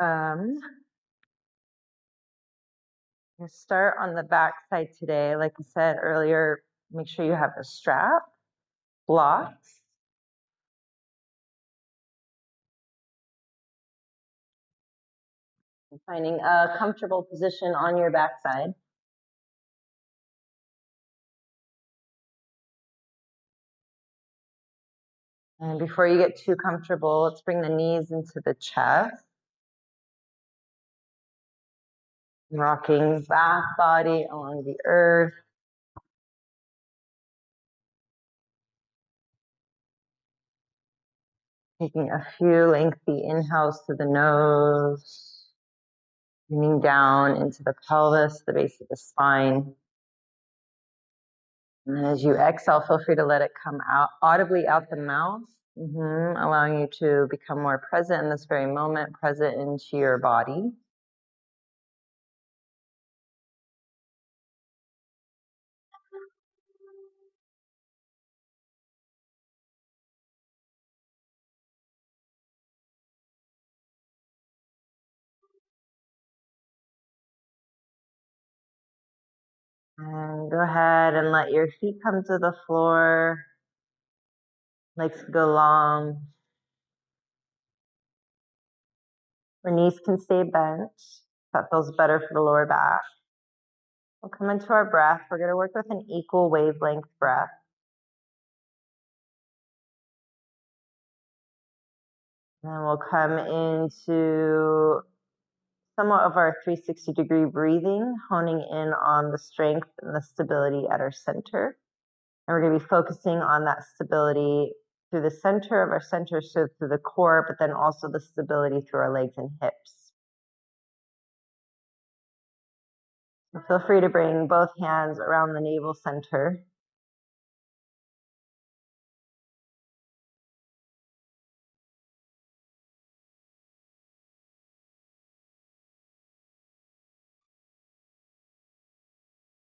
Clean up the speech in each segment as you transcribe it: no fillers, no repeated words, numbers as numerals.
We'll start on the back side today. Like I said earlier, make sure you have a strap, blocks. Finding a comfortable position on your backside. And before you get too comfortable, let's bring the knees into the chest. Rocking back body along the earth. Taking a few lengthy inhales through the nose. Bringing down into the pelvis, the base of the spine. And then as you exhale, feel free to let it come out audibly out the mouth, allowing you to become more present in this very moment, present into your body. And go ahead and let your feet come to the floor. Legs go long. Your knees can stay bent. That feels better for the lower back. We'll come into our breath. We're going to work with an equal wavelength breath. And then we'll come into somewhat of our 360-degree breathing, honing in on the strength and the stability at our center. And we're going to be focusing on that stability through the center of our center, so through the core, but then also the stability through our legs and hips. So feel free to bring both hands around the navel center.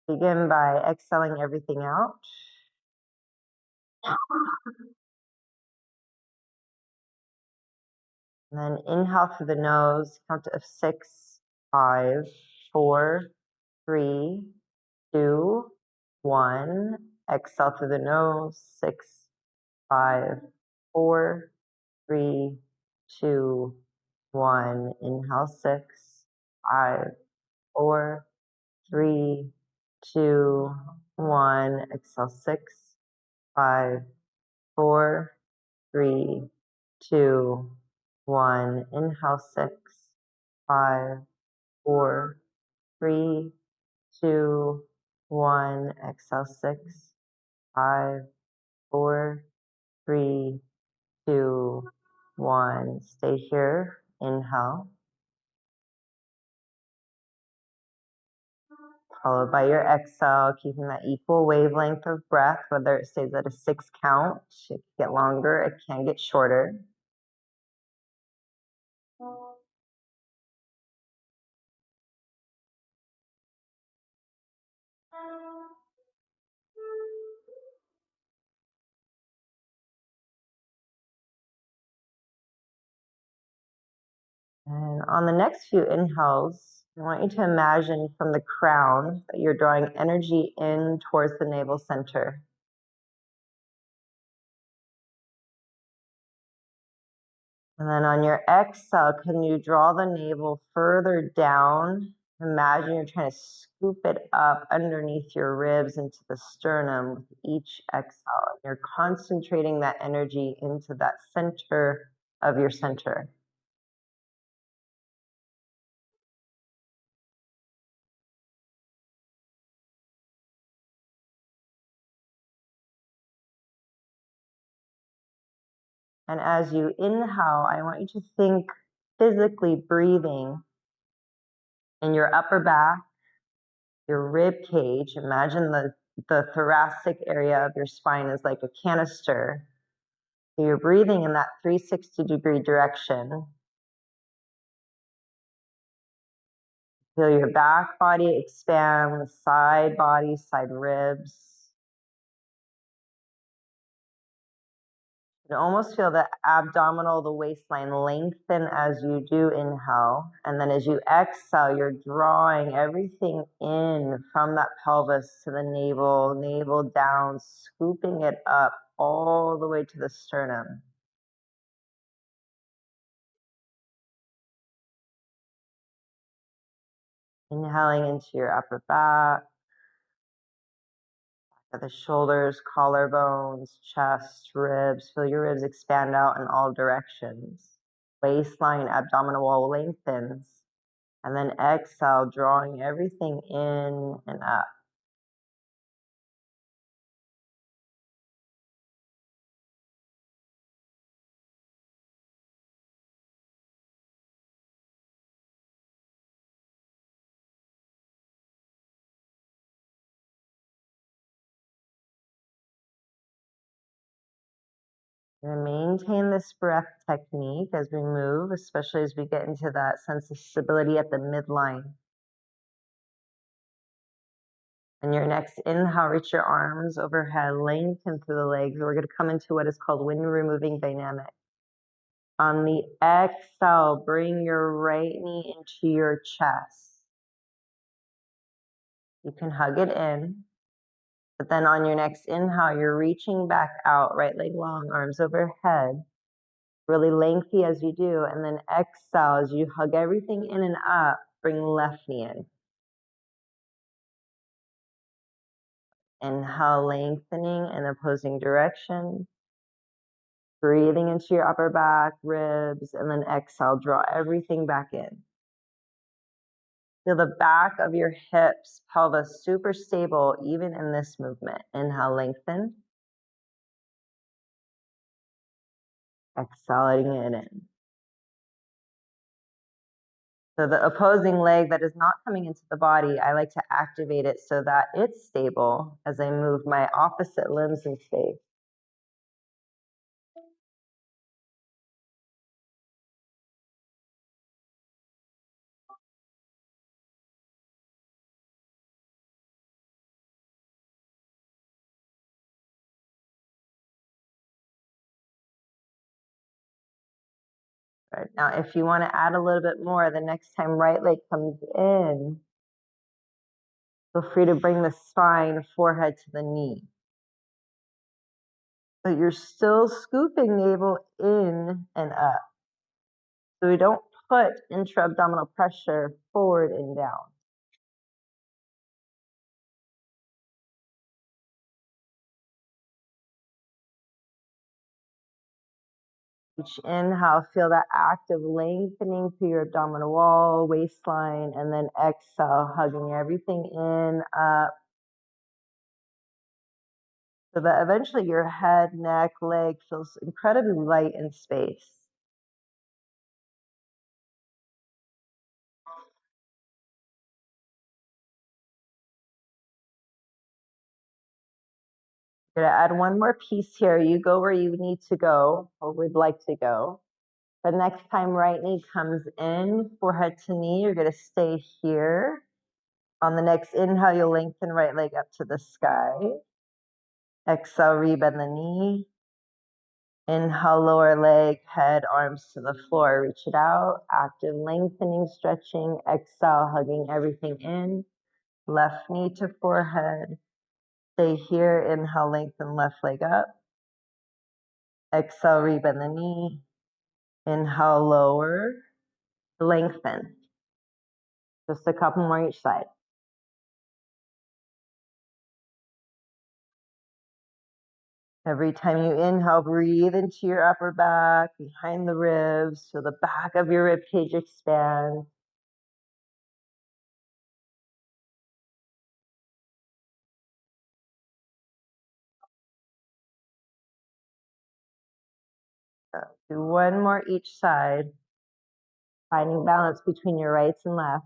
Begin by exhaling everything out. And then inhale through the nose, count of 6, 5, 4, 3, 2, 1. Exhale through the nose, 6, 5, 4, 3, 2, 1. Inhale, 6, 5, 4, 3, 2, 1. Exhale, 6, 5, 4, 3, 2, 1. Inhale, 6, 5, 4, 3, 2, 1. Exhale, 6, 5, 4, 3, 2, 1. Stay here. Inhale. Followed by your exhale, keeping that equal wavelength of breath, whether it stays at a 6 count, it can get longer, it can get shorter. And on the next few inhales, I want you to imagine from the crown that you're drawing energy in towards the navel center. And then on your exhale, can you draw the navel further down? Imagine you're trying to scoop it up underneath your ribs into the sternum with each exhale. You're concentrating that energy into that center of your center. And as you inhale, I want you to think physically breathing in your upper back, your rib cage. Imagine the thoracic area of your spine is like a canister. So you're breathing in that 360-degree direction. Feel your back body expand, side body, side ribs. You almost feel the abdominal, the waistline lengthen as you do inhale. And then as you exhale, you're drawing everything in from that pelvis to the navel, navel down, scooping it up all the way to the sternum. Inhaling into your upper back, the shoulders, collarbones, chest, ribs. Feel your ribs expand out in all directions. Waistline, abdominal wall lengthens. And then exhale, drawing everything in and up. We're gonna maintain this breath technique as we move, especially as we get into that sense of stability at the midline. And your next inhale, reach your arms overhead, lengthen through the legs. We're going to come into what is called wind removing dynamic. On the exhale, bring your right knee into your chest. You can hug it in. But then on your next inhale, you're reaching back out, right leg long, arms overhead. Really lengthy as you do. And then exhale, as you hug everything in and up, bring left knee in. Inhale, lengthening in opposing direction. Breathing into your upper back, ribs, and then exhale, draw everything back in. Feel the back of your hips, pelvis super stable, even in this movement. Inhale, lengthen. Exhaling it in. So the opposing leg that is not coming into the body, I like to activate it so that it's stable as I move my opposite limbs in space. Right. Now, if you want to add a little bit more, the next time right leg comes in, feel free to bring the spine, forehead to the knee. But you're still scooping navel in and up. So we don't put intra-abdominal pressure forward and down. Each inhale, feel that active lengthening through your abdominal wall, waistline, and then exhale, hugging everything in, up. So that eventually your head, neck, leg feels incredibly light in space. We're gonna add one more piece here. You go where you need to go or would like to go. The next time right knee comes in, forehead to knee, you're gonna stay here. On the next inhale, you'll lengthen right leg up to the sky. Exhale, rebend the knee. Inhale, lower leg, head, arms to the floor. Reach it out. Active lengthening, stretching. Exhale, hugging everything in. Left knee to forehead. Stay here. Inhale, lengthen left leg up. Exhale, rebend the knee. Inhale, lower. Lengthen. Just a couple more each side. Every time you inhale, breathe into your upper back, behind the ribs, so the back of your rib cage expands. Do one more each side, finding balance between your rights and left.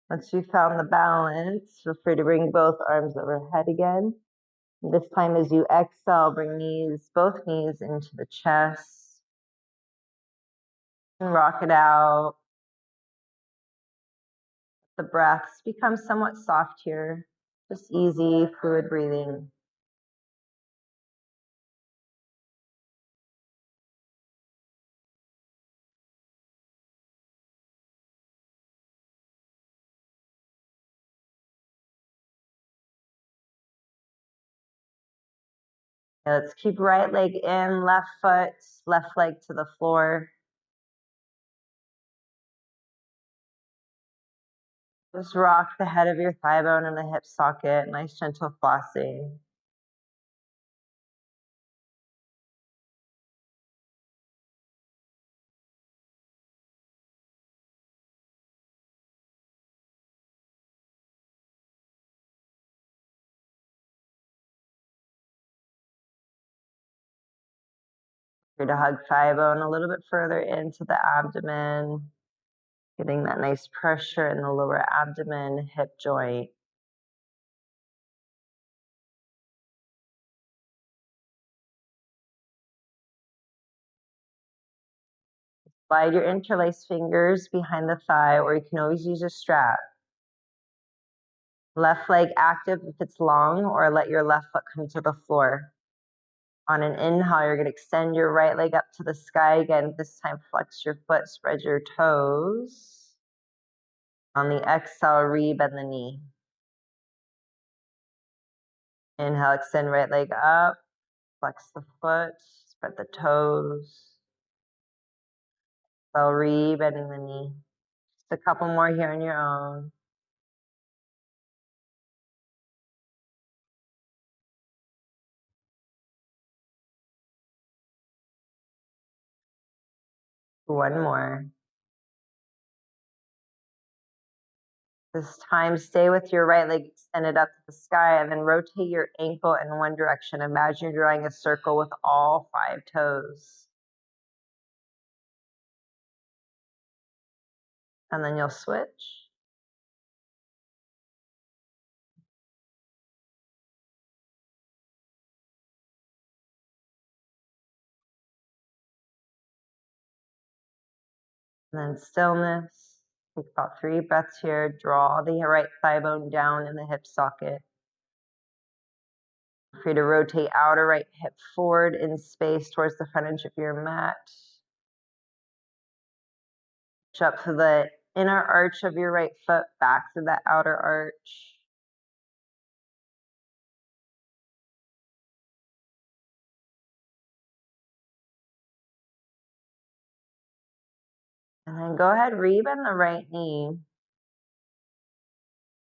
Once you've found the balance, feel free to bring both arms overhead again. This time as you exhale, bring both knees into the chest and rock it out. The breaths become somewhat soft here, just easy, fluid breathing. Let's keep right leg in, left foot, left leg to the floor. Just rock the head of your thigh bone in the hip socket, nice gentle flossing. Here to hug thigh bone a little bit further into the abdomen, getting that nice pressure in the lower abdomen, hip joint. Slide your interlaced fingers behind the thigh, or you can always use a strap. Left leg active if it's long, or let your left foot come to the floor. On an inhale, you're going to extend your right leg up to the sky again. This time, flex your foot, spread your toes. On the exhale, rebend the knee. Inhale, extend right leg up, flex the foot, spread the toes. Exhale, rebending the knee. Just a couple more here on your own. One more. This time, stay with your right leg extended up to the sky and then rotate your ankle in one direction. Imagine you're drawing a circle with all 5 toes. And then you'll switch. And then stillness. Take about 3 breaths here. Draw the right thigh bone down in the hip socket. Free to rotate outer right hip forward in space towards the front edge of your mat. Reach up to the inner arch of your right foot, back to that outer arch. And then go ahead, rebend the right knee.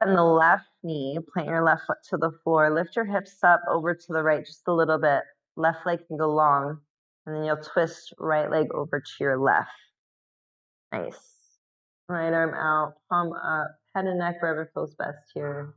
And the left knee, plant your left foot to the floor. Lift your hips up over to the right just a little bit. Left leg can go long. And then you'll twist right leg over to your left. Nice. Right arm out, palm up, head and neck wherever feels best here.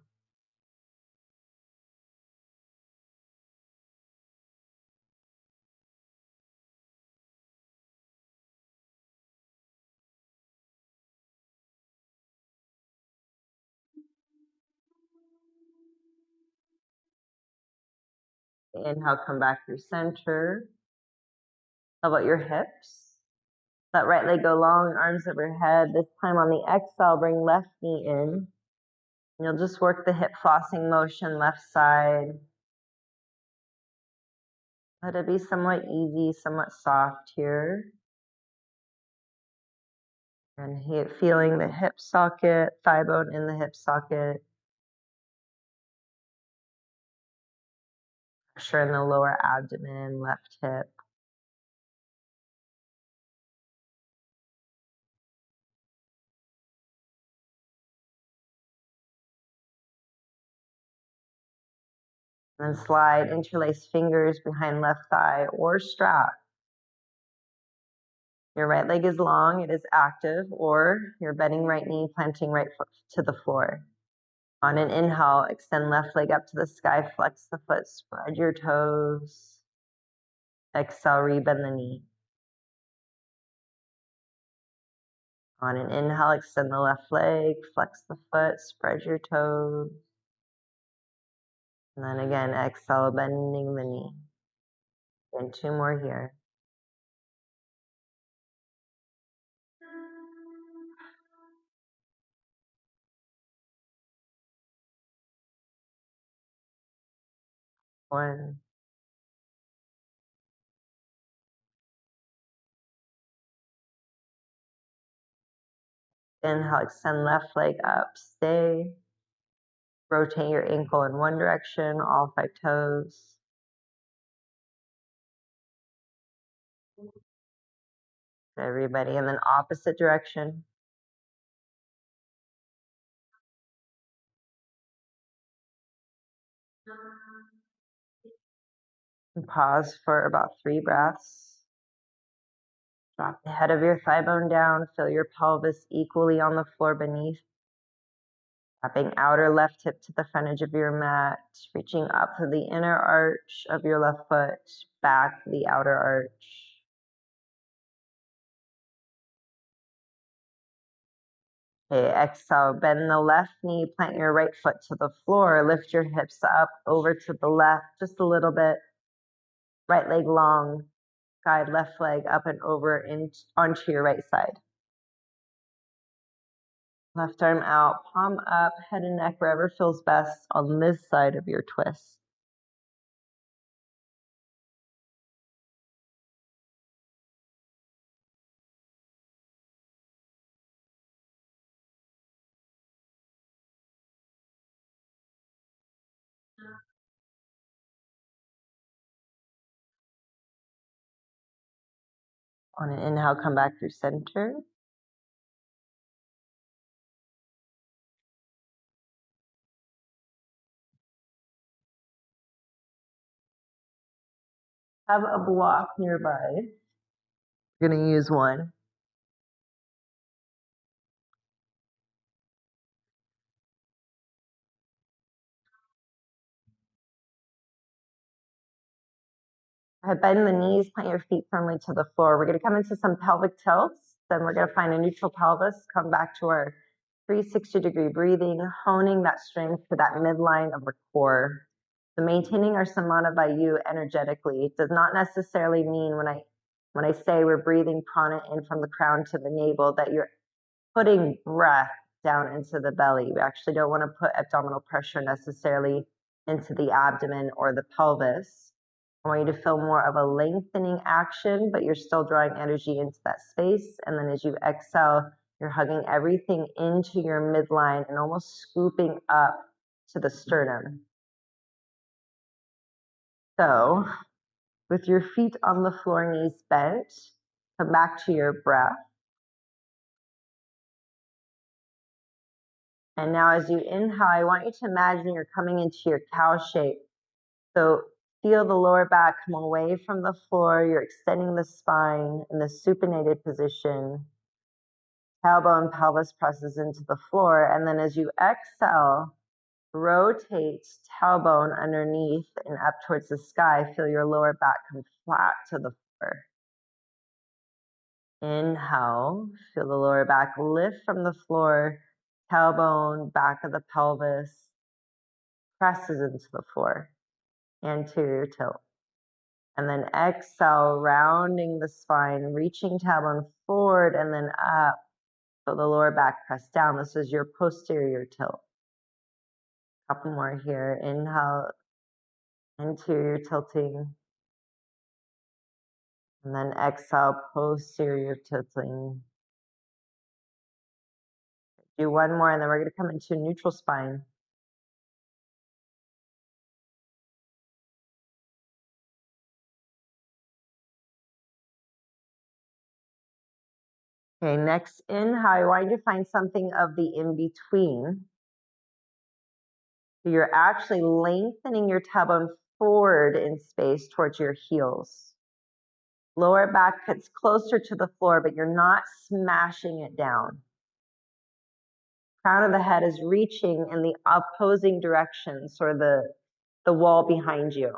Inhale, come back through center. How about your hips? Let right leg go long, arms overhead. This time on the exhale, bring left knee in. And you'll just work the hip flossing motion left side. Let it be somewhat easy, somewhat soft here. And feeling the hip socket, thigh bone in the hip socket. Pressure in the lower abdomen, left hip. And then slide interlace fingers behind left thigh or strap. Your right leg is long, it is active, or you're bending right knee, planting right foot to the floor. On an inhale, extend left leg up to the sky, flex the foot, spread your toes. Exhale, rebend the knee. On an inhale, extend the left leg, flex the foot, spread your toes. And then again, exhale, bending the knee. And 2 more here. One. Inhale, extend left leg up, stay. Rotate your ankle in one direction, all 5 toes. Everybody, and then opposite direction. And pause for about 3 breaths. Drop the head of your thigh bone down, feel your pelvis equally on the floor beneath. Wrapping outer left hip to the front edge of your mat, reaching up to the inner arch of your left foot, back to the outer arch. Okay, exhale, bend the left knee, plant your right foot to the floor, lift your hips up over to the left just a little bit. Right leg long, guide left leg up and over onto your right side. Left arm out, palm up, head and neck wherever feels best on this side of your twist. On an inhale, come back through center. Have a block nearby. You're going to use one. Bend the knees, plant your feet firmly to the floor. We're going to come into some pelvic tilts. Then we're going to find a neutral pelvis, come back to our 360-degree breathing, honing that strength to that midline of our core. So maintaining our Samana Vayu energetically does not necessarily mean when I say we're breathing prana in from the crown to the navel that you're putting breath down into the belly. We actually don't want to put abdominal pressure necessarily into the abdomen or the pelvis. I want you to feel more of a lengthening action, but you're still drawing energy into that space. And then as you exhale, you're hugging everything into your midline and almost scooping up to the sternum. So with your feet on the floor, knees bent, come back to your breath. And now as you inhale, I want you to imagine you're coming into your cow shape. So feel the lower back come away from the floor. You're extending the spine in the supinated position. Tailbone, pelvis presses into the floor. And then as you exhale, rotate tailbone underneath and up towards the sky. Feel your lower back come flat to the floor. Inhale, feel the lower back lift from the floor. Tailbone, back of the pelvis presses into the floor. Anterior tilt. And then exhale, rounding the spine, reaching tailbone forward and then up. So the lower back press down. This is your posterior tilt. Couple more here. Inhale, anterior tilting. And then exhale, posterior tilting. Do one more, and then we're going to come into neutral spine. Okay, next inhale, I want you to find something of the in-between. So you're actually lengthening your tailbone forward in space towards your heels. Lower back gets closer to the floor, but you're not smashing it down. Crown of the head is reaching in the opposing directions, or the wall behind you.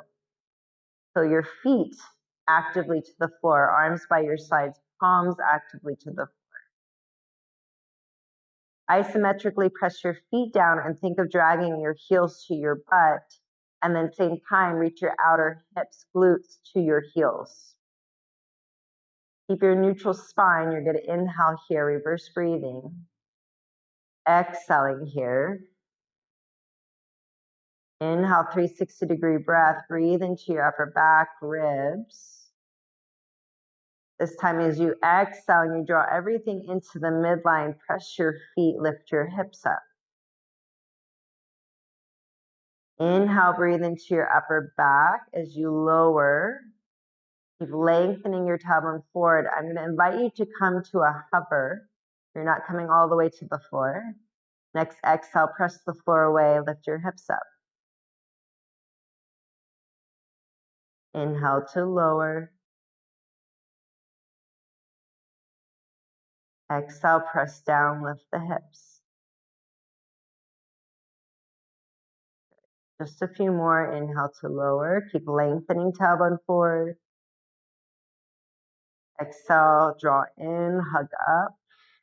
So your feet actively to the floor, arms by your sides, palms actively to the floor. Isometrically press your feet down and think of dragging your heels to your butt And then same time, reach your outer hips, glutes to your heels. Keep your neutral spine. You're going to inhale here, reverse breathing. Exhaling here. Inhale, 360-degree breath. Breathe into your upper back, ribs. This time as you exhale and you draw everything into the midline, press your feet, lift your hips up. Inhale, breathe into your upper back as you lower. Keep lengthening your tailbone forward. I'm going to invite you to come to a hover. You're not coming all the way to the floor. Next exhale, press the floor away, lift your hips up. Inhale to lower. Exhale, press down, lift the hips. Just a few more. Inhale to lower. Keep lengthening tailbone forward. Exhale, draw in, hug up.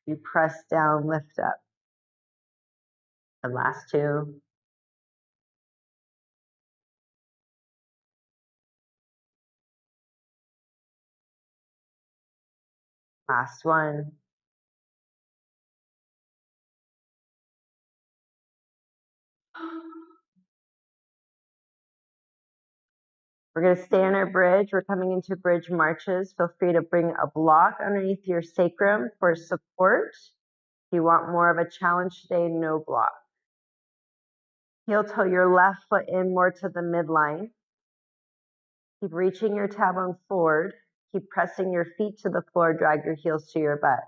You press down, lift up. The last two. Last one. We're going to stay on our bridge. We're coming into bridge marches. Feel free to bring a block underneath your sacrum for support. If you want more of a challenge today, no block. Heel toe your left foot in more to the midline. Keep reaching your tailbone forward. Keep pressing your feet to the floor. Drag your heels to your butt.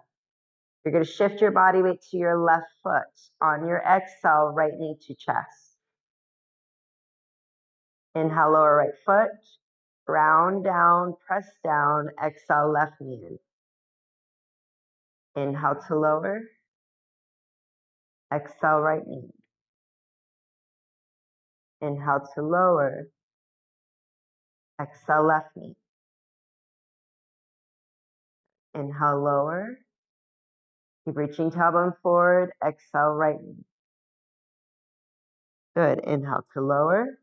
You're going to shift your body weight to your left foot. On your exhale, right knee to chest. Inhale, lower right foot. Round down, press down. Exhale, left knee in. Inhale to lower. Exhale, right knee. Inhale to lower. Exhale, left knee. Inhale, lower. Keep reaching tailbone forward. Exhale, right knee. Good. Inhale to lower.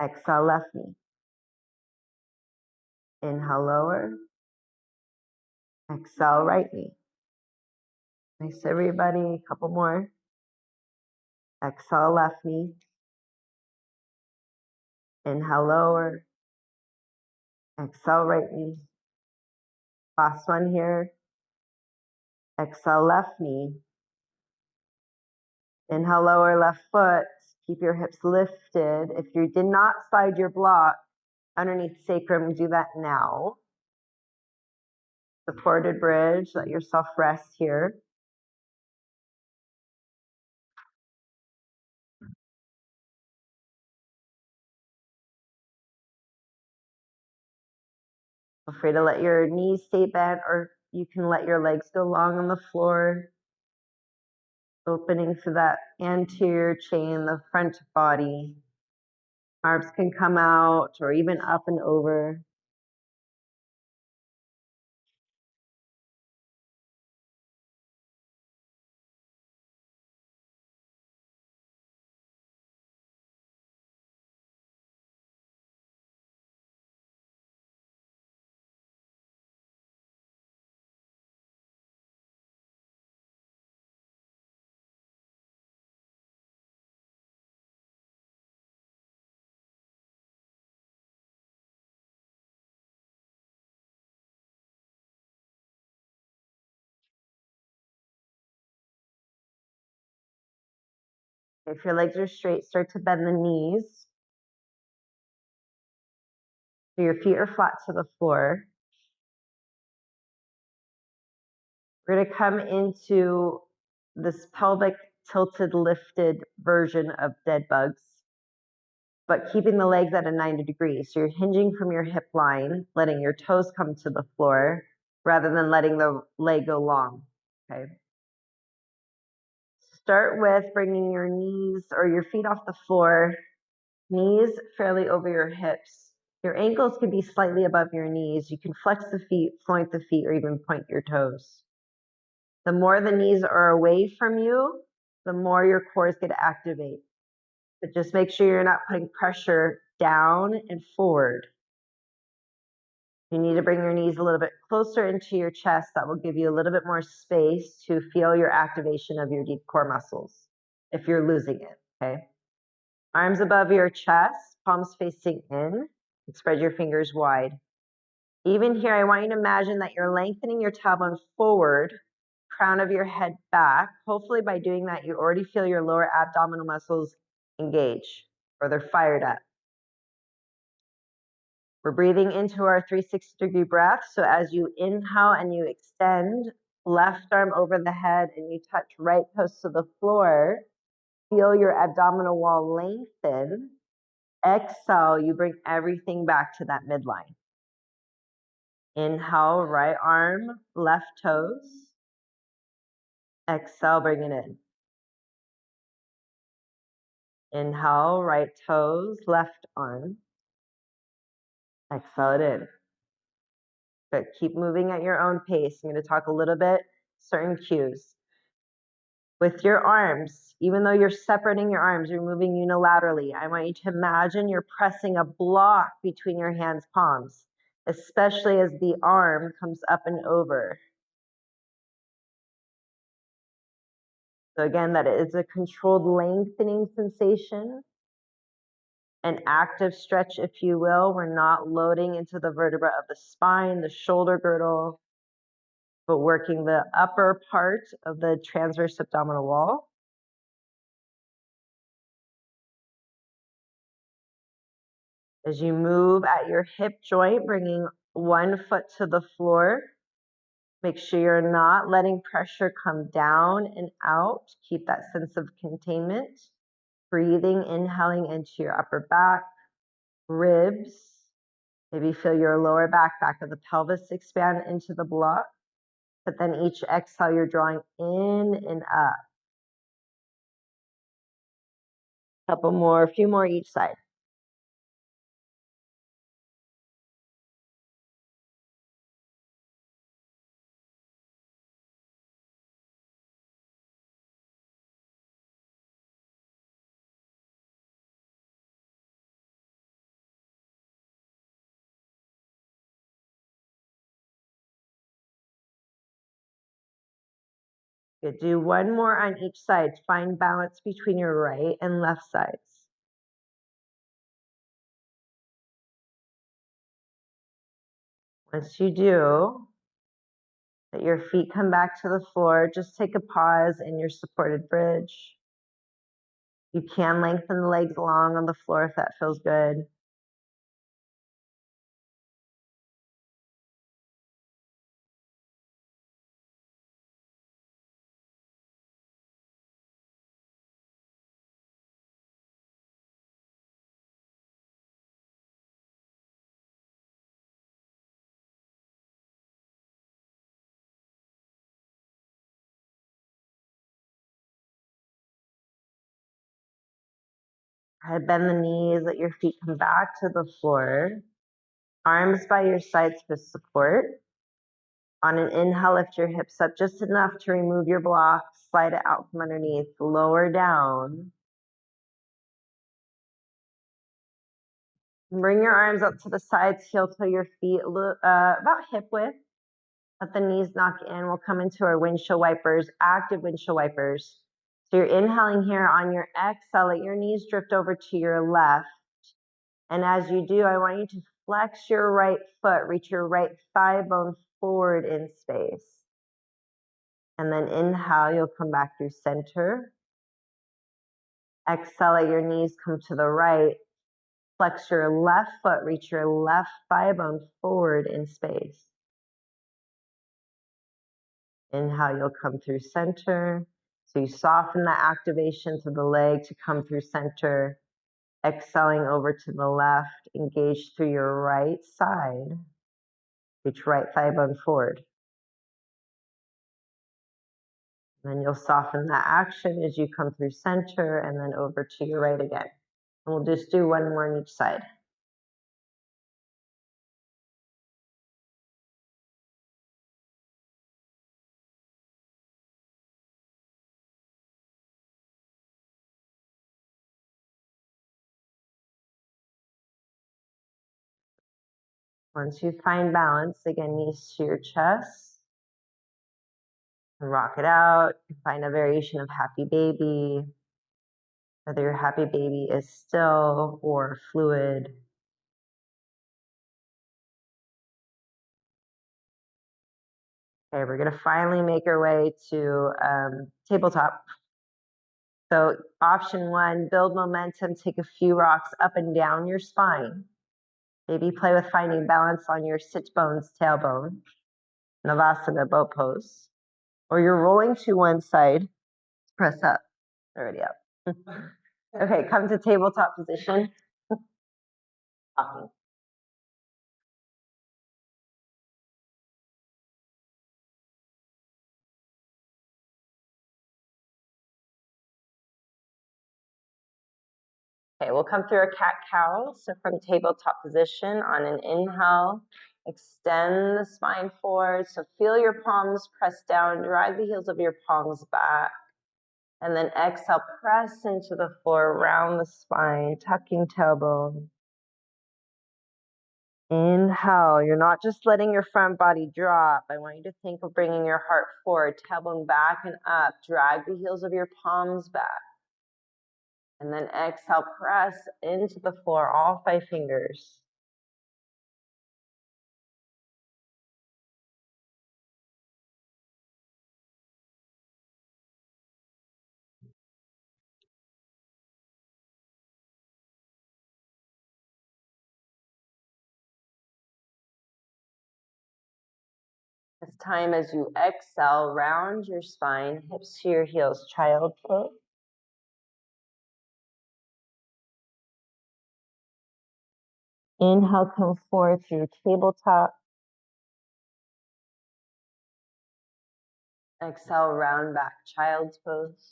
Exhale, left knee. Inhale, lower. Exhale, right knee. Nice, everybody. A couple more. Exhale, left knee. Inhale, lower. Exhale, right knee. Last one here. Exhale, left knee. Inhale, lower left foot. Keep your hips lifted. If you did not slide your block underneath sacrum, do that now. Supported bridge. Let yourself rest here. Feel free to let your knees stay bent, or you can let your legs go long on the floor. Opening through that anterior chain, the front body. Arms can come out or even up and over. If your legs are straight, start to bend the knees. So your feet are flat to the floor. We're going to come into this pelvic tilted lifted version of dead bugs, but keeping the legs at a 90 degrees. So you're hinging from your hip line, letting your toes come to the floor rather than letting the leg go long. Okay. Start with bringing your knees or your feet off the floor, knees fairly over your hips. Your ankles can be slightly above your knees. You can flex the feet, point the feet, or even point your toes. The more the knees are away from you, the more your core is going to activate. But just make sure you're not putting pressure down and forward. You need to bring your knees a little bit closer into your chest. That will give you a little bit more space to feel your activation of your deep core muscles if you're losing it, okay? Arms above your chest, palms facing in, and spread your fingers wide. Even here, I want you to imagine that you're lengthening your tailbone forward, crown of your head back. Hopefully by doing that, you already feel your lower abdominal muscles engage, or they're fired up. We're breathing into our 360-degree breath. So as you inhale and you extend, left arm over the head and you touch right toes to the floor, feel your abdominal wall lengthen. Exhale, you bring everything back to that midline. Inhale, right arm, left toes. Exhale, bring it in. Inhale, right toes, left arm. Exhale it in. Good. Keep moving at your own pace. I'm going to talk a little bit, certain cues. With your arms, even though you're separating your arms, you're moving unilaterally. I want you to imagine you're pressing a block between your hands' palms, especially as the arm comes up and over. So again, that is a controlled lengthening sensation, an active stretch, if you will. We're not loading into the vertebra of the spine, the shoulder girdle, but working the upper part of the transverse abdominal wall. As you move at your hip joint, bringing one foot to the floor, make sure you're not letting pressure come down and out. Keep that sense of containment. Breathing, inhaling into your upper back, ribs. Maybe feel your lower back of the pelvis expand into the block. But then each exhale, you're drawing in and up. Couple more, a few more each side. Good. Do one more on each side. Find balance between your right and left sides. Once you do, let your feet come back to the floor. Just take a pause in your supported bridge. You can lengthen the legs long on the floor if that feels good. Head bend the knees, let your feet come back to the floor. Arms by your sides for support. On an inhale, lift your hips up just enough to remove your block, slide it out from underneath, lower down. Bring your arms up to the sides, heel to your feet, about hip width. Let the knees knock in. We'll come into our windshield wipers, active windshield wipers. So you're inhaling here. On your exhale, let your knees drift over to your left. And as you do, I want you to flex your right foot, reach your right thigh bone forward in space. And then inhale, you'll come back through center. Exhale, let your knees come to the right. Flex your left foot, reach your left thigh bone forward in space. Inhale, you'll come through center. So you soften the activation to the leg to come through center. Exhaling over to the left, engage through your right side. Reach right thigh bone forward. And then you'll soften that action as you come through center and then over to your right again. And we'll just do one more on each side. Once you find balance, again, knees to your chest. And rock it out. Find a variation of happy baby. Whether your happy baby is still or fluid. Okay, we're gonna finally make our way to tabletop. So option one, build momentum, take a few rocks up and down your spine. Maybe play with finding balance on your sit bones, tailbone, Navasana, boat pose. Or you're rolling to one side, press up, already up. Okay, come to tabletop position. Okay, we'll come through a cat-cow. So from tabletop position, on an inhale, extend the spine forward. So feel your palms press down, drag the heels of your palms back. And then exhale, press into the floor, round the spine, tucking tailbone. Inhale, you're not just letting your front body drop. I want you to think of bringing your heart forward, tailbone back and up. Drag the heels of your palms back. And then exhale, press into the floor, all 5 fingers. This time as you exhale, round your spine, hips to your heels, child pose. Inhale, come forward through tabletop. Exhale, round back, child's pose.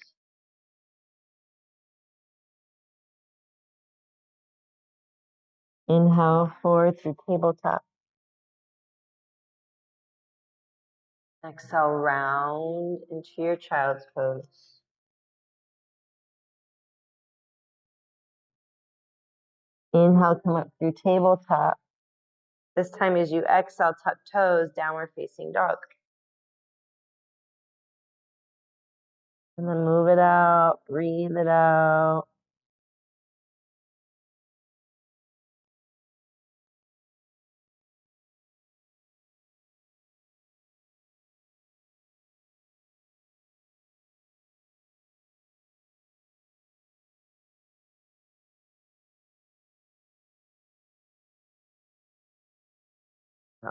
Inhale, forward through tabletop. Exhale, round into your child's pose. Inhale, come up through tabletop. This time as you exhale, tuck toes, downward facing dog. And then move it out, breathe it out.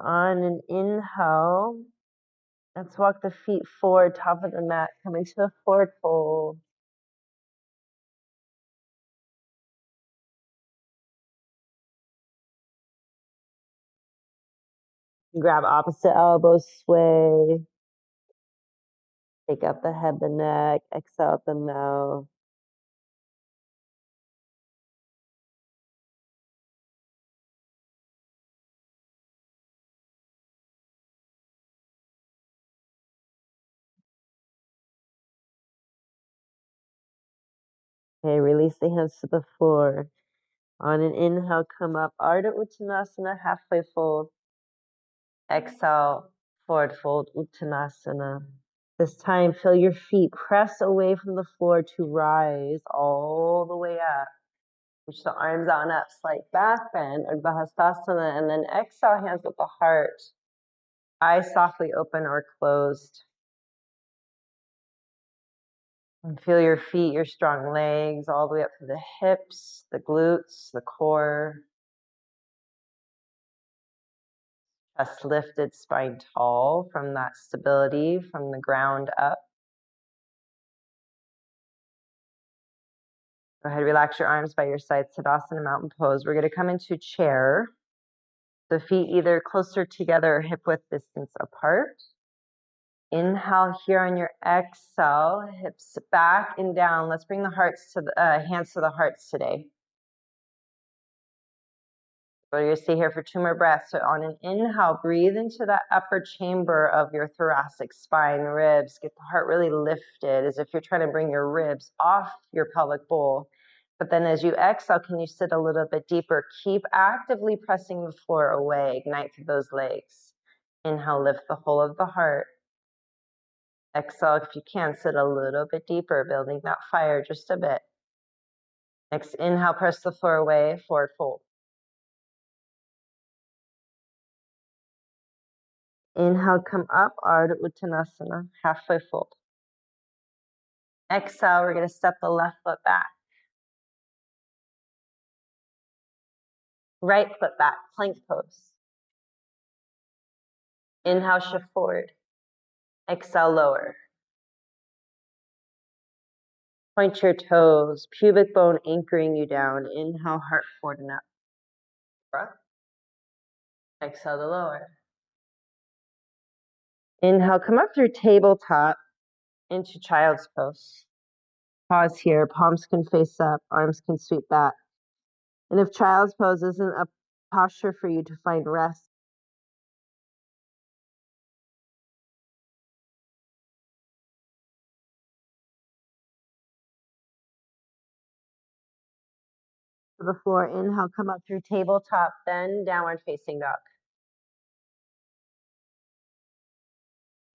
On an inhale, let's walk the feet forward, top of the mat, coming to a forward fold. Grab opposite elbows, sway. Take up the head, the neck, exhale out the mouth. Okay, release the hands to the floor. On an inhale, come up, Ardha Uttanasana, halfway fold. Exhale, forward fold, Uttanasana. This time, feel your feet press away from the floor to rise all the way up. Reach the arms out and up, slight back bend, Urdhva Hastasana, and then exhale, hands at the heart. Eyes softly open or closed. And feel your feet, your strong legs, all the way up to the hips, the glutes, the core. Chest lifted, spine tall from that stability from the ground up. Go ahead, relax your arms by your sides, Tadasana, mountain pose. We're going to come into chair. The feet either closer together or hip width distance apart. Inhale here on your exhale, hips back and down. Let's bring the hearts to the hands to the hearts today. So you're gonna stay here for 2 more breaths. So on an inhale, breathe into that upper chamber of your thoracic spine, ribs. Get the heart really lifted as if you're trying to bring your ribs off your pelvic bowl. But then as you exhale, can you sit a little bit deeper? Keep actively pressing the floor away. Ignite through those legs. Inhale, lift the whole of the heart. Exhale, if you can, sit a little bit deeper, building that fire just a bit. Next, inhale, press the floor away, forward fold. Inhale, come up, Ardha Uttanasana, halfway fold. Exhale, we're going to step the left foot back. Right foot back, plank pose. Inhale, shift forward. Exhale, lower. Point your toes, pubic bone anchoring you down. Inhale, heart forward and up. Breath. Exhale to lower. Inhale, come up through tabletop into child's pose. Pause here, palms can face up, arms can sweep back. And if child's pose isn't a posture for you to find rest, to the floor. Inhale, come up through tabletop, then downward facing dog.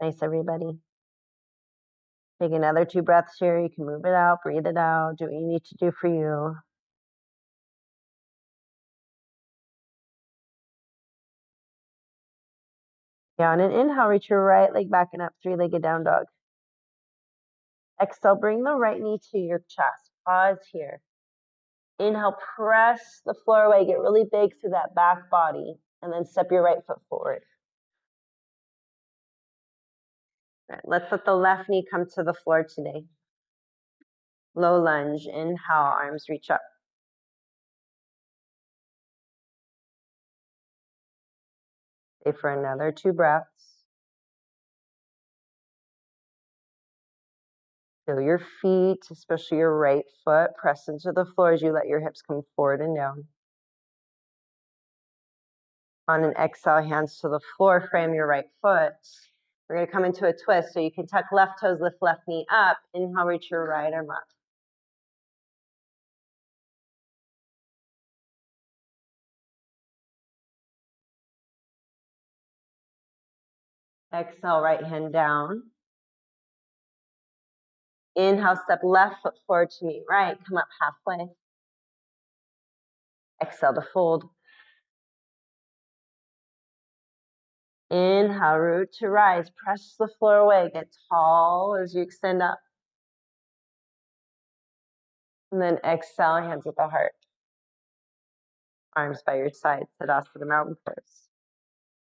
Nice, everybody. Take another 2 breaths here. You can move it out, breathe it out, do what you need to do for you. Yeah, on an inhale, reach your right leg back and up, 3-legged down dog. Exhale, bring the right knee to your chest. Pause here. Inhale, press the floor away, get really big through that back body, and then step your right foot forward. All right, let's let the left knee come to the floor today. Low lunge, inhale, arms reach up. Stay for another 2 breaths. Feel your feet, especially your right foot, press into the floor as you let your hips come forward and down. On an exhale, hands to the floor, frame your right foot. We're going to come into a twist, so you can tuck left toes, lift left knee up. Inhale, reach your right arm up. Exhale, right hand down. Inhale, step left foot forward to meet right. Come up halfway. Exhale to fold. Inhale, root to rise. Press the floor away. Get tall as you extend up. And then exhale, hands at the heart. Arms by your side. Tadasana, mountain pose.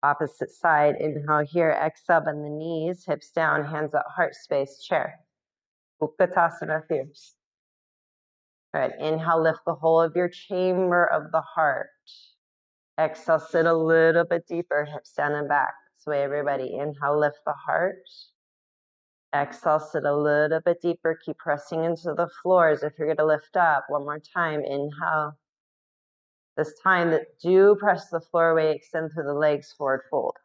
Opposite side. Inhale here. Exhale, bend the knees. Hips down. Hands at heart space. Chair. Utkatasana, fierce. All right. Inhale, lift the whole of your chamber of the heart. Exhale, sit a little bit deeper. Hips down and back. This way, everybody. Inhale, lift the heart. Exhale, sit a little bit deeper. Keep pressing into the floors. If you're going to lift up, one more time. Inhale. This time, do press the floor away. Extend through the legs. Forward fold.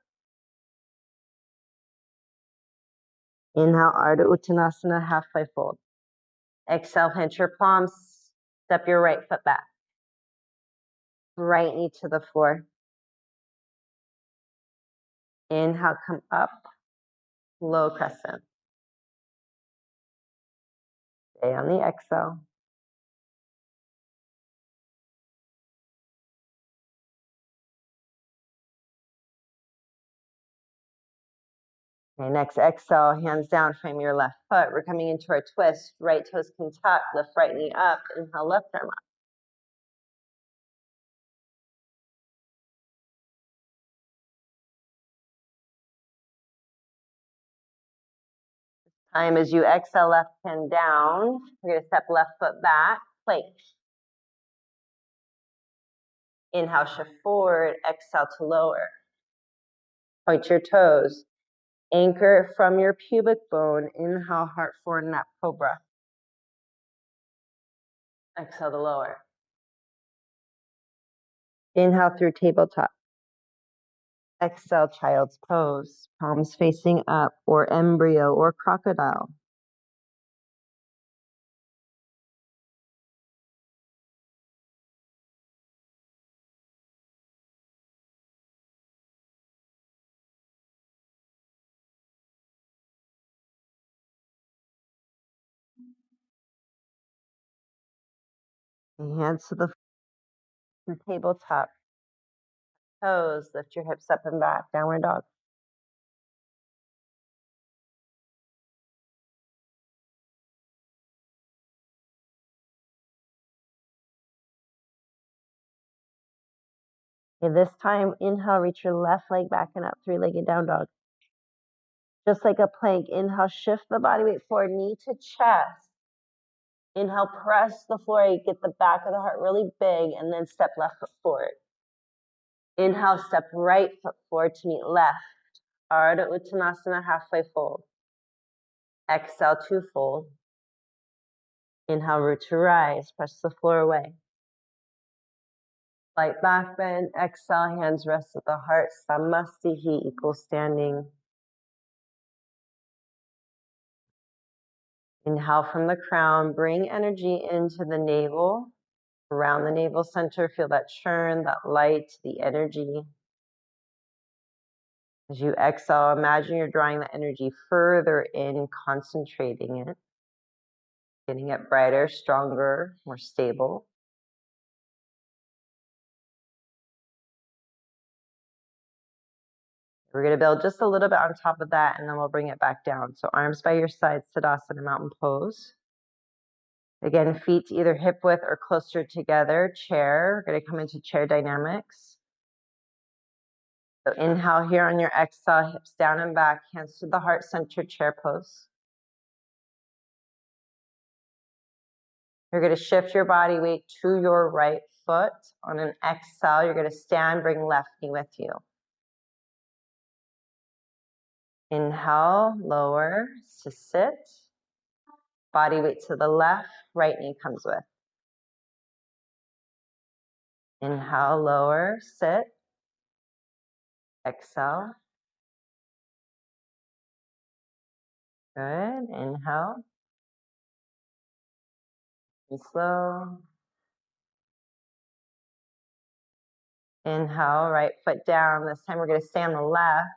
Inhale, Ardha Uttanasana, halfway fold. Exhale, pinch your palms. Step your right foot back. Right knee to the floor. Inhale, come up. Low crescent. Stay on the exhale. Okay, next exhale, hands down, frame your left foot. We're coming into our twist. Right toes can tuck, lift right knee up. Inhale, left arm up. Time as you exhale, left hand down. We're going to step left foot back, plank. Inhale, shift forward. Exhale to lower. Point your toes. Anchor from your pubic bone. Inhale, heart forward and up, cobra. Exhale to lower. Inhale through tabletop. Exhale, child's pose. Palms facing up, or embryo, or crocodile. Hands to the tabletop. Toes, lift your hips up and back. Downward dog. Okay, this time, inhale, reach your left leg back and up, three-legged down dog. Just like a plank, inhale, shift the body weight forward, knee to chest. Inhale, press the floor, get the back of the heart really big, and then step left foot forward. Inhale, step right foot forward to meet left. Ardha Uttanasana, halfway fold. Exhale to fold. Inhale, root to rise, press the floor away. Light back bend, exhale, hands rest at the heart, Samastihi, equal standing. Inhale from the crown, bring energy into the navel, around the navel center, feel that churn, that light, the energy. As you exhale, imagine you're drawing the energy further in, concentrating it, getting it brighter, stronger, more stable. We're going to build just a little bit on top of that, and then we'll bring it back down. So arms by your sides, Tadasana, mountain pose. Again, feet either hip width or closer together. Chair, we're going to come into chair dynamics. So inhale here on your exhale, hips down and back, hands to the heart center, chair pose. You're going to shift your body weight to your right foot. On an exhale, you're going to stand, bring left knee with you. Inhale, lower to sit. Body weight to the left, right knee comes with. Inhale, lower, sit. Exhale. Good. Inhale. Be slow. Inhale, right foot down. This time we're going to stay on the left.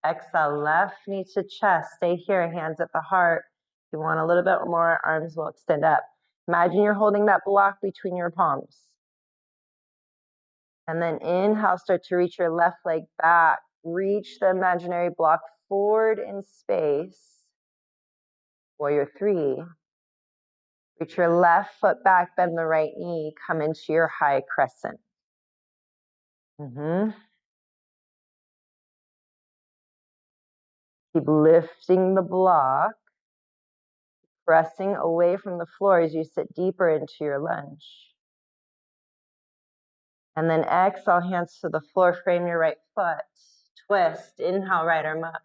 Exhale, left knee to chest. Stay here, hands at the heart. If you want a little bit more, arms will extend up. Imagine you're holding that block between your palms. And then inhale, start to reach your left leg back. Reach the imaginary block forward in space. Warrior 3. Reach your left foot back, bend the right knee, come into your high crescent. Keep lifting the block, pressing away from the floor as you sit deeper into your lunge. And then exhale, hands to the floor, frame your right foot. Twist, inhale, right arm up.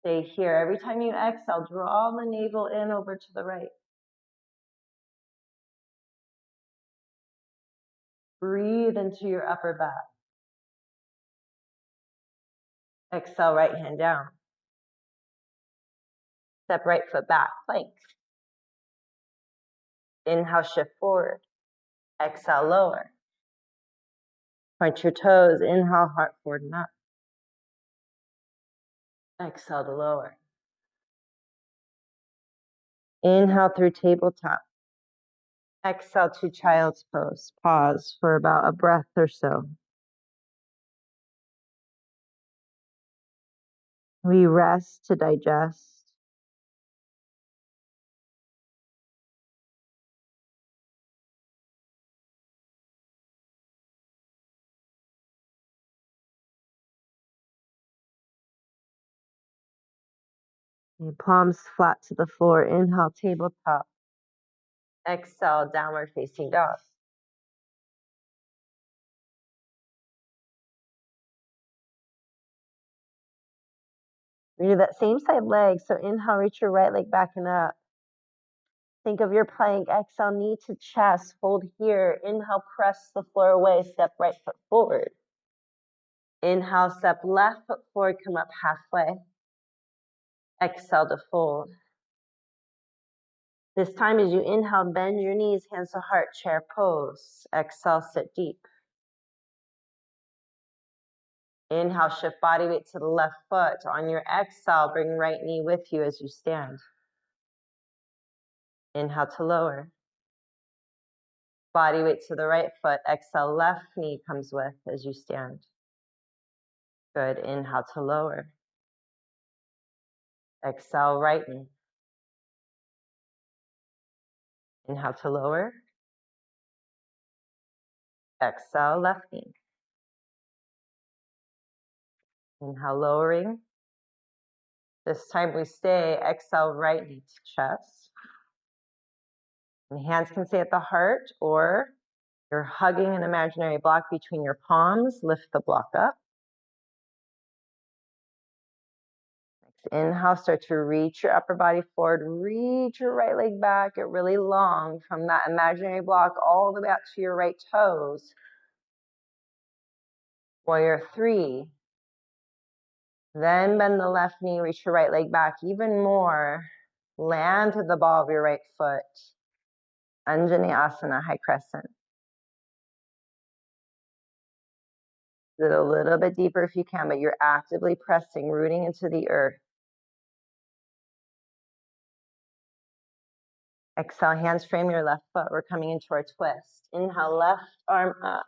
Stay here. Every time you exhale, draw the navel in over to the right. Breathe into your upper back. Exhale, right hand down. Step right foot back, plank. Inhale, shift forward. Exhale, lower. Point your toes. Inhale, heart forward and up. Exhale to lower. Inhale through tabletop. Exhale to child's pose. Pause for about a breath or so. We rest to digest. Palms flat to the floor. Inhale, tabletop. Exhale, downward facing dog. We do that same side leg. So inhale, reach your right leg back and up. Think of your plank. Exhale, knee to chest. Hold here. Inhale, press the floor away. Step right foot forward. Inhale, step left foot forward. Come up halfway. Exhale to fold. This time as you inhale, bend your knees, hands to heart, chair pose. Exhale, sit deep. Inhale, shift body weight to the left foot. On your exhale, bring right knee with you as you stand. Inhale to lower. Body weight to the right foot. Exhale, left knee comes with as you stand. Good. Inhale to lower. Exhale, right knee. Inhale to lower. Exhale, left knee. Inhale, lowering. This time we stay. Exhale, right knee to chest. And hands can stay at the heart, or you're hugging an imaginary block between your palms. Lift the block up. Inhale, start to reach your upper body forward. Reach your right leg back. Get really long from that imaginary block all the way out to your right toes. Warrior 3. Then bend the left knee, reach your right leg back even more. Land with the ball of your right foot. Anjaneyasana, high crescent. Do it a little bit deeper if you can, but you're actively pressing, rooting into the earth. Exhale, hands frame your left foot. We're coming into our twist. Inhale, left arm up.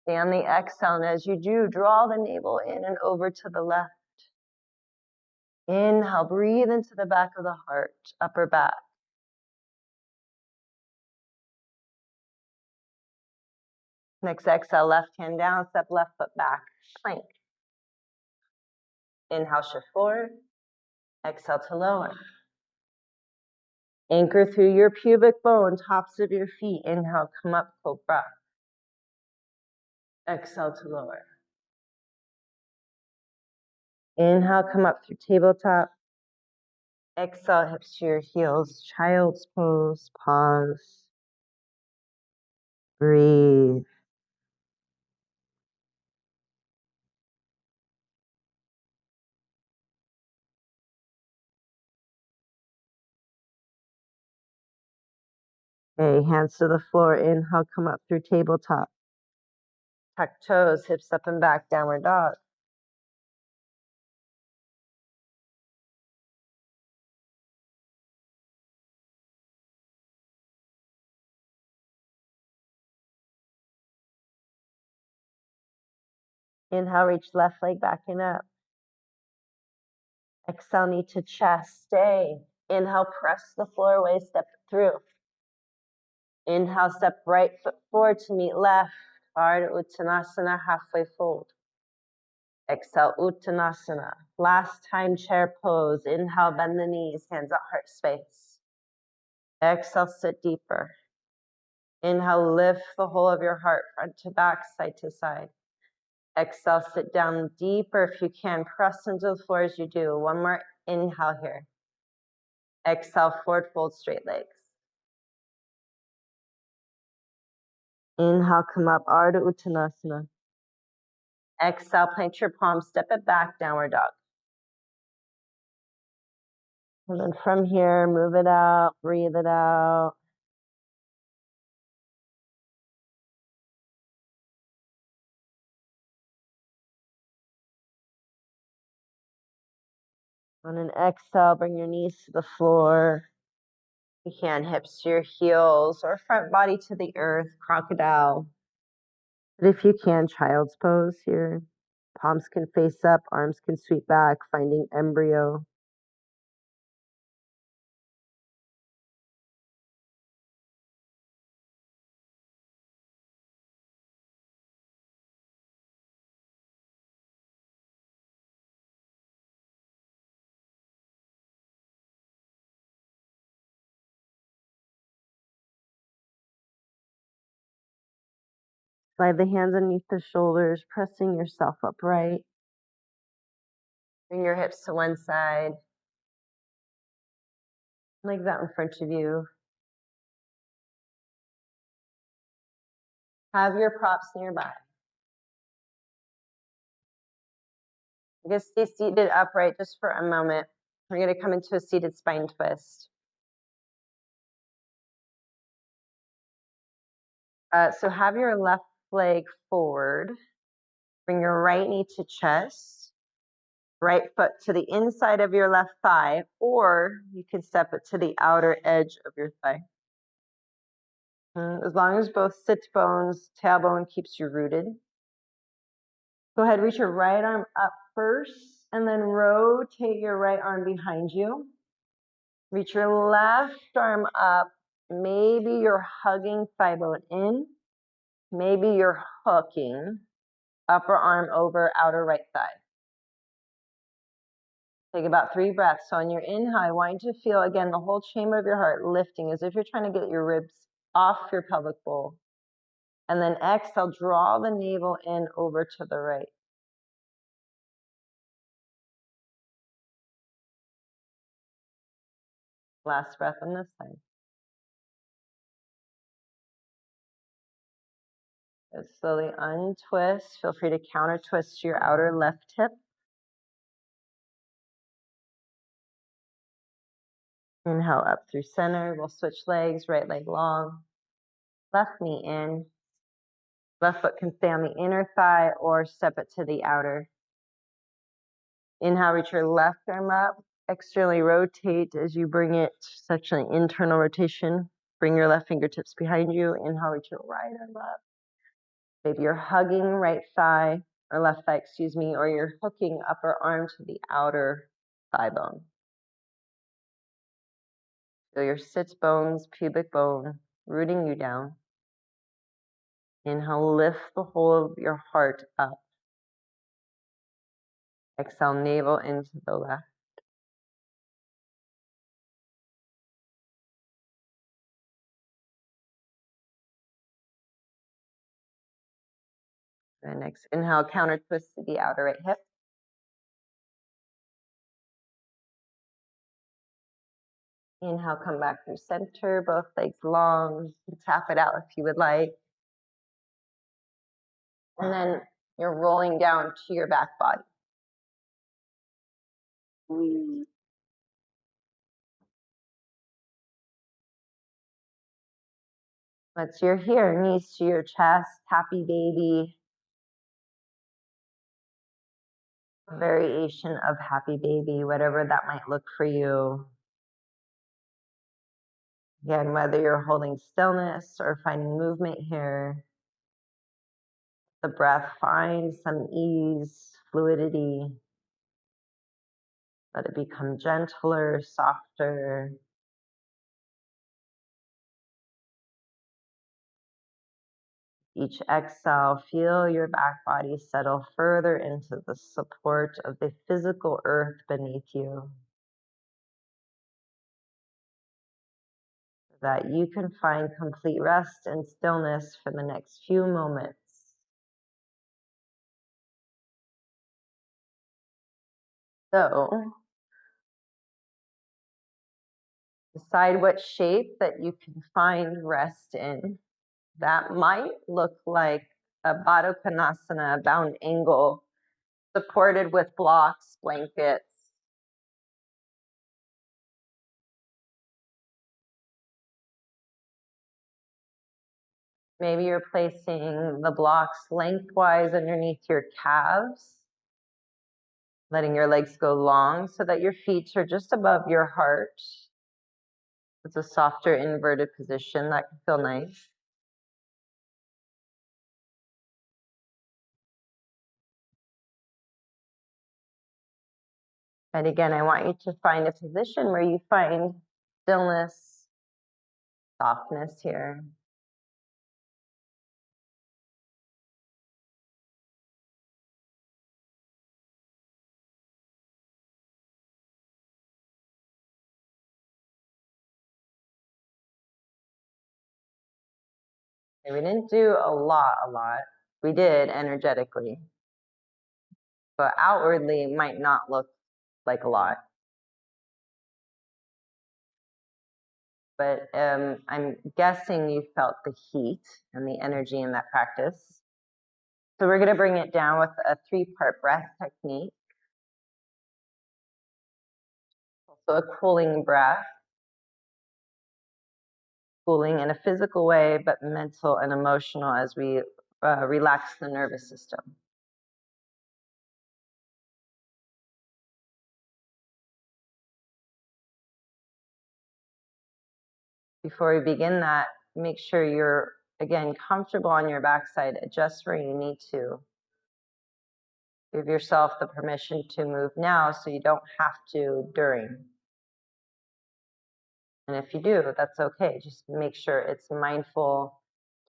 Stay on the exhale, and as you do, draw the navel in and over to the left. Inhale, breathe into the back of the heart, upper back. Next exhale, left hand down, step left foot back, plank. Inhale, shift forward. Exhale to lower. Anchor through your pubic bone, tops of your feet. Inhale, come up, cobra. Exhale to lower. Inhale, come up through tabletop. Exhale, hips to your heels. Child's pose, pause. Breathe. Okay, hands to the floor. Inhale, come up through tabletop. Tuck toes, hips up and back, downward dog. Inhale, reach left leg back and up. Exhale, knee to chest, stay. Inhale, press the floor away, step through. Inhale, step right foot forward to meet left. Ardha Uttanasana, halfway fold. Exhale, Uttanasana. Last time, chair pose. Inhale, bend the knees, hands at heart space. Exhale, sit deeper. Inhale, lift the whole of your heart, front to back, side to side. Exhale, sit down deeper if you can. Press into the floor as you do. One more inhale here. Exhale, forward fold, straight legs. Inhale, come up, Ardha Uttanasana. Exhale, plant your palms, step it back, downward dog. And then from here, move it out, breathe it out. On an exhale, bring your knees to the floor. You can hips to your heels or front body to the earth, crocodile. But if you can, child's pose here. Palms can face up, arms can sweep back, finding embryo. Slide the hands underneath the shoulders, pressing yourself upright. Bring your hips to one side. Like that in front of you. Have your props nearby. I guess stay seated upright just for a moment. We're going to come into a seated spine twist. So have your left leg forward. Bring your right knee to chest. Right foot to the inside of your left thigh, or you can step it to the outer edge of your thigh. As long as both sit bones, tailbone keeps you rooted. Go ahead, reach your right arm up first, and then rotate your right arm behind you. Reach your left arm up. Maybe you're hugging thigh bone in. Maybe you're hooking upper arm over outer right thigh. Take about 3 breaths. So on your inhale, I want you to feel, again, the whole chamber of your heart lifting as if you're trying to get your ribs off your pelvic bowl. And then exhale, draw the navel in over to the right. Last breath on this side. Good. Slowly untwist. Feel free to counter twist to your outer left hip. Inhale up through center. We'll switch legs, right leg long. Left knee in. Left foot can stay on the inner thigh or step it to the outer. Inhale, reach your left arm up. Externally rotate as you bring it, such an internal rotation. Bring your left fingertips behind you. Inhale, reach your right arm up. Maybe you're hugging right thigh, or left thigh, excuse me, or you're hooking upper arm to the outer thigh bone. Feel your sit bones, pubic bone, rooting you down. Inhale, lift the whole of your heart up. Exhale, navel into the left. And next, inhale, counter twist to the outer right hip. Inhale, come back through center, both legs long. Tap it out if you would like. And then you're rolling down to your back body. Once you're here, knees to your chest, happy baby. Variation of happy baby, whatever that might look for you. Again, whether you're holding stillness or finding movement here, the breath finds some ease, fluidity. Let it become gentler, softer. Each exhale, feel your back body settle further into the support of the physical earth beneath you, so that you can find complete rest and stillness for the next few moments. So, decide what shape that you can find rest in. That might look like a Baddha Konasana, a bound angle, supported with blocks, blankets. Maybe you're placing the blocks lengthwise underneath your calves, letting your legs go long so that your feet are just above your heart. It's a softer inverted position that can feel nice. And again, I want you to find a position where you find stillness, softness here. And we didn't do a lot. We did energetically, but outwardly might not look like a lot. But I'm guessing you felt the heat and the energy in that practice. So we're going to bring it down with a 3-part breath technique. So a cooling breath, cooling in a physical way, but mental and emotional as we relax the nervous system. Before we begin that, make sure you're, again, comfortable on your backside. Adjust where you need to. Give yourself the permission to move now so you don't have to during. And if you do, that's okay. Just make sure it's mindful,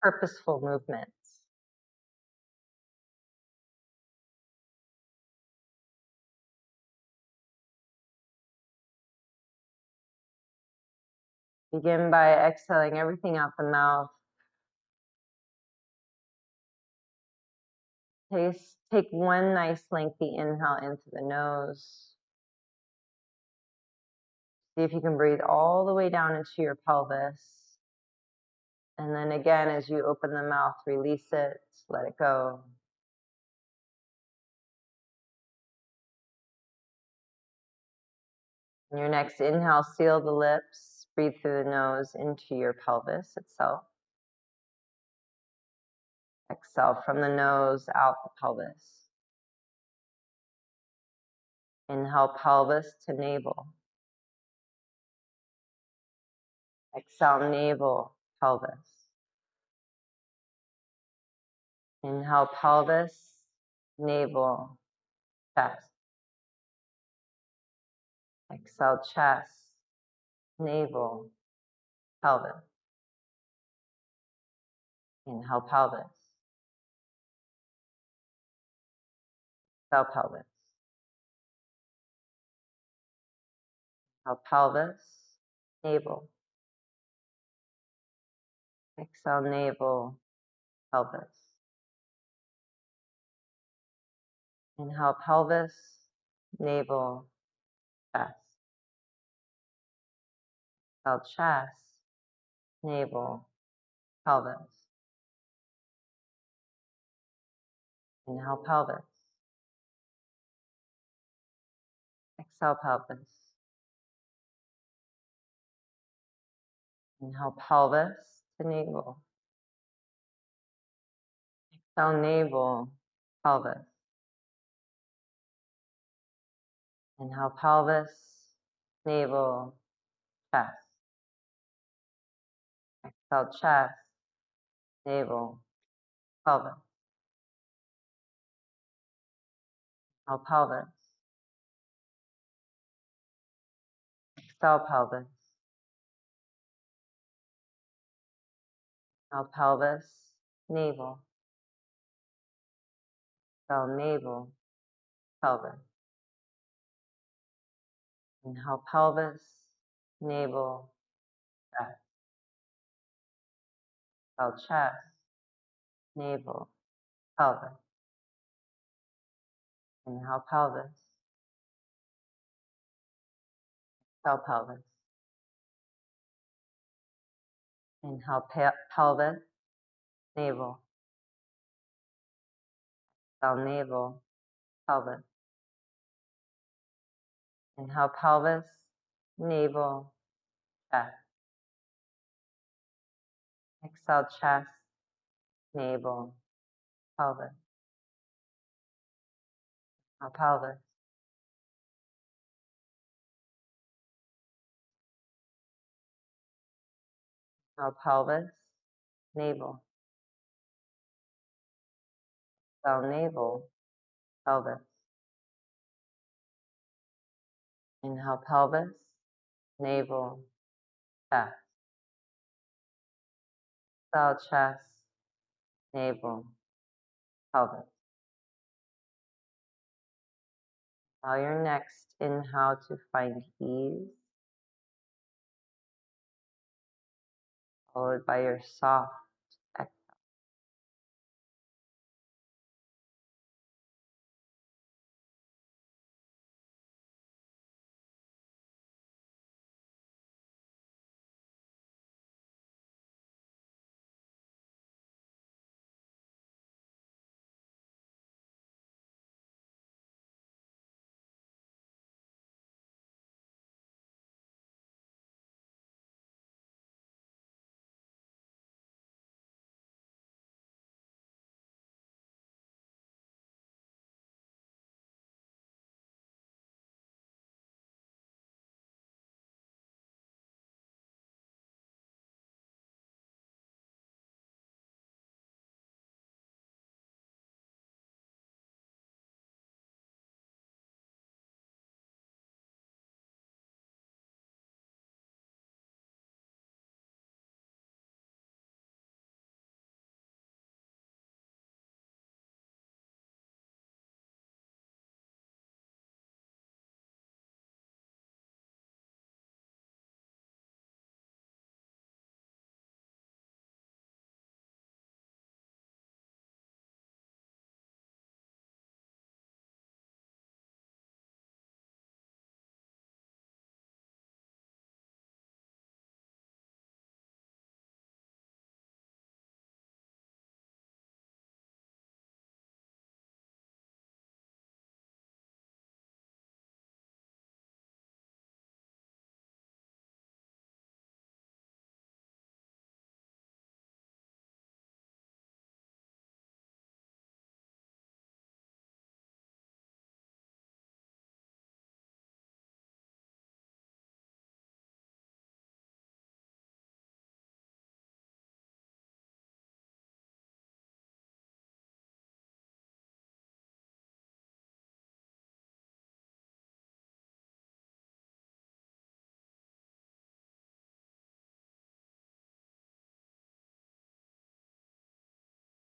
purposeful movements. Begin by exhaling everything out the mouth. Take one nice lengthy inhale into the nose. See if you can breathe all the way down into your pelvis. And then again, as you open the mouth, release it, let it go. On your next inhale, seal the lips, breathe through the nose into your pelvis itself. Exhale from the nose, out the pelvis. Inhale pelvis to navel. Exhale navel, pelvis. Inhale pelvis, navel, chest. Exhale chest, navel, pelvis. Inhale pelvis. Exhale pelvis. Inhale pelvis, navel. Exhale navel, pelvis. Inhale pelvis, navel, chest. Exhale chest, navel, pelvis. Inhale pelvis. Exhale pelvis. Inhale pelvis to navel. Exhale navel, pelvis. Inhale pelvis, navel, chest. Exhale chest, navel, pelvis. Inhale pelvis. Exhale pelvis. Inhale pelvis, navel. Exhale navel, pelvis. Inhale pelvis, navel, chest. Exhale chest, navel, pelvis. Inhale pelvis. Exhale pelvis. Inhale pelvis, navel. Exhale navel, pelvis. Inhale pelvis, navel, chest. Exhale chest, navel, pelvis. Inhale pelvis. Inhale pelvis, navel. Exhale navel, pelvis. Inhale pelvis, navel, chest. Exhale chest, navel, pelvis. Allow your next inhale to find ease, followed by your soft exhale.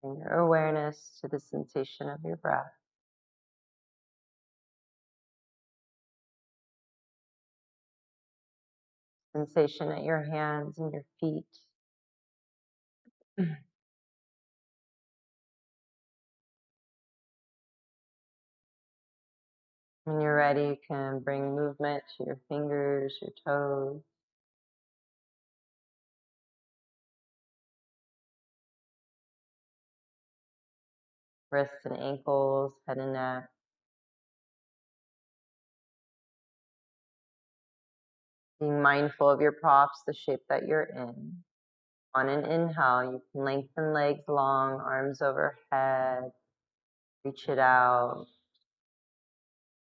Bring your awareness to the sensation of your breath. Sensation at your hands and your feet. When you're ready, you can bring movement to your fingers, your toes. Wrists and ankles, head and neck. Being mindful of your props, the shape that you're in. On an inhale, you can lengthen legs long, arms overhead, reach it out.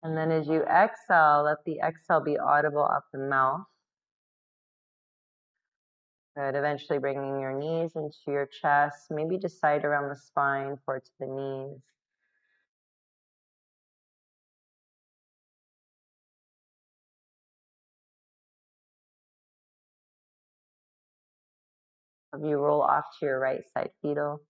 And then as you exhale, let the exhale be audible up the mouth. Good. Eventually bringing your knees into your chest. Maybe decide around the spine, forward to the knees. Have you roll off to your right side fetal.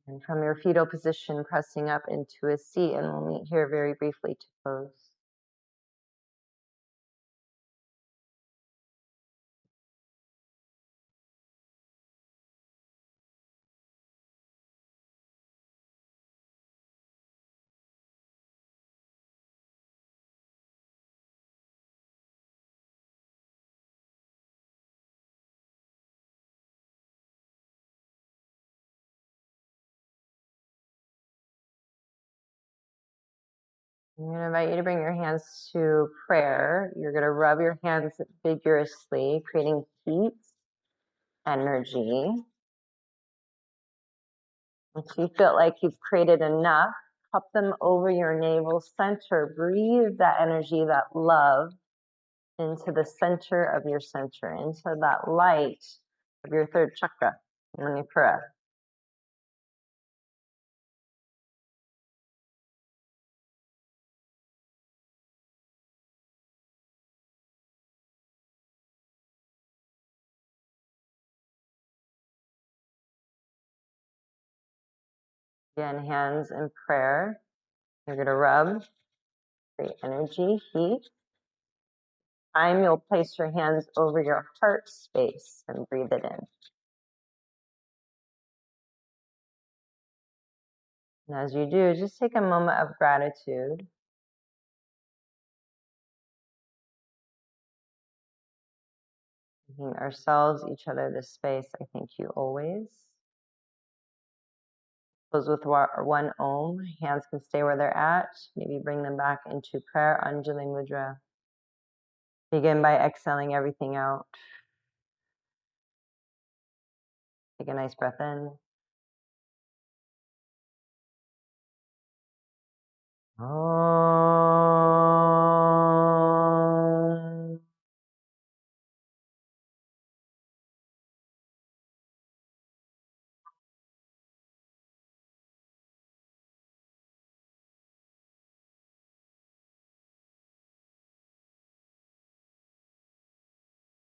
And from your fetal position, pressing up into a seat, and we'll meet here very briefly to close. I'm going to invite you to bring your hands to prayer. You're going to rub your hands vigorously, creating heat, energy. If you feel like you've created enough, cup them over your navel center. Breathe that energy, that love, into the center of your center, into that light of your third chakra, Manipura. Again, hands in prayer. You're going to rub, create energy, heat. Time you'll place your hands over your heart space and breathe it in. And as you do, just take a moment of gratitude. Giving ourselves, each other this space. I thank you always. Close with one Om. Hands can stay where they're at. Maybe bring them back into prayer, Anjali Mudra. Begin by exhaling everything out. Take a nice breath in. Om.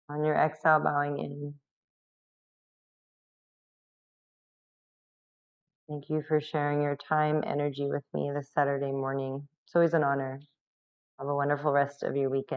On your exhale, bowing in. Thank you for sharing your time, energy with me this Saturday morning. It's always an honor. Have a wonderful rest of your weekend.